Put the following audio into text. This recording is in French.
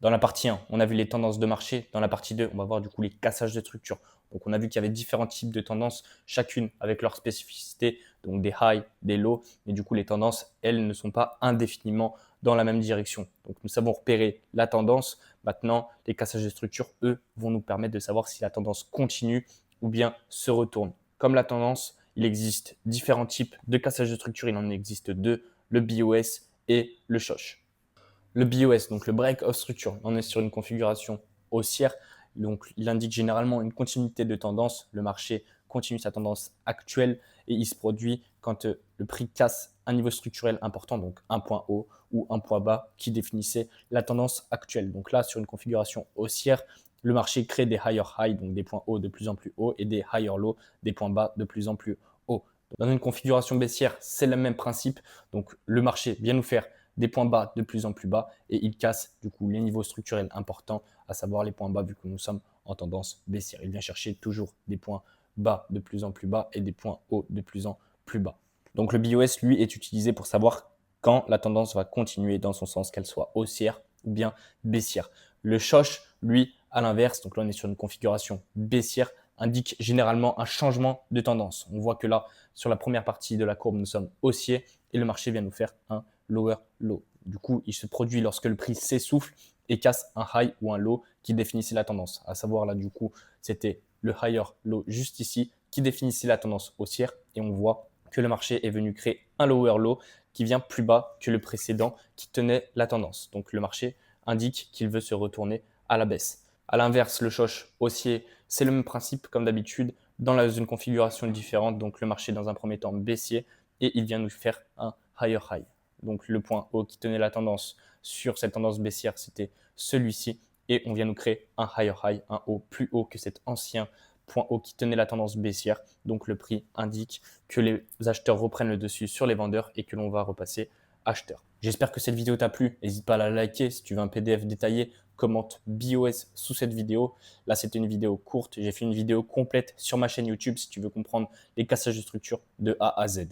Dans la partie 1, on a vu les tendances de marché. Dans la partie 2, on va voir du coup les cassages de structure. Donc, on a vu qu'il y avait différents types de tendances, chacune avec leur spécificité, donc des highs, des lows. Et du coup, les tendances, elles, ne sont pas indéfiniment dans la même direction. Donc, nous savons repérer la tendance. Maintenant, les cassages de structure, eux, vont nous permettre de savoir si la tendance continue ou bien se retourne. Comme la tendance, il existe différents types de cassages de structure. Il en existe deux, le BOS et le SHOSH. Le BOS, donc le Break of Structure, on est sur une configuration haussière. Donc, il indique généralement une continuité de tendance. Le marché continue sa tendance actuelle et il se produit quand le prix casse un niveau structurel important, donc un point haut ou un point bas qui définissait la tendance actuelle. Donc là, sur une configuration haussière, le marché crée des higher high, donc des points hauts de plus en plus hauts, et des higher low, des points bas de plus en plus hauts. Dans une configuration baissière, c'est le même principe. Donc le marché vient nous faire des points bas de plus en plus bas et il casse du coup les niveaux structurels importants, à savoir les points bas vu que nous sommes en tendance baissière. Il vient chercher toujours des points bas de plus en plus bas et des points hauts de plus en plus bas. Donc le BOS, lui, est utilisé pour savoir quand la tendance va continuer dans son sens, qu'elle soit haussière ou bien baissière. Le SHOSH, lui, à l'inverse, donc là on est sur une configuration baissière, indique généralement un changement de tendance. On voit que là, sur la première partie de la courbe, nous sommes haussiers et le marché vient nous faire un lower low. Du coup, il se produit lorsque le prix s'essouffle et casse un high ou un low qui définissait la tendance. À savoir là, du coup, c'était le higher low juste ici qui définissait la tendance haussière et on voit que le marché est venu créer un lower low qui vient plus bas que le précédent qui tenait la tendance. Donc le marché indique qu'il veut se retourner à la baisse. À l'inverse, le SHOSH haussier, c'est le même principe comme d'habitude dans une configuration différente. Donc le marché dans un premier temps baissier et il vient nous faire un higher high. Donc le point haut qui tenait la tendance sur cette tendance baissière, c'était celui-ci. Et on vient nous créer un higher high, un haut plus haut que cet ancien point haut qui tenait la tendance baissière. Donc le prix indique que les acheteurs reprennent le dessus sur les vendeurs et que l'on va repasser acheteur. J'espère que cette vidéo t'a plu. N'hésite pas à la liker. Si tu veux un PDF détaillé, commente BOS sous cette vidéo. Là, c'était une vidéo courte. J'ai fait une vidéo complète sur ma chaîne YouTube si tu veux comprendre les cassages de structure de A à Z.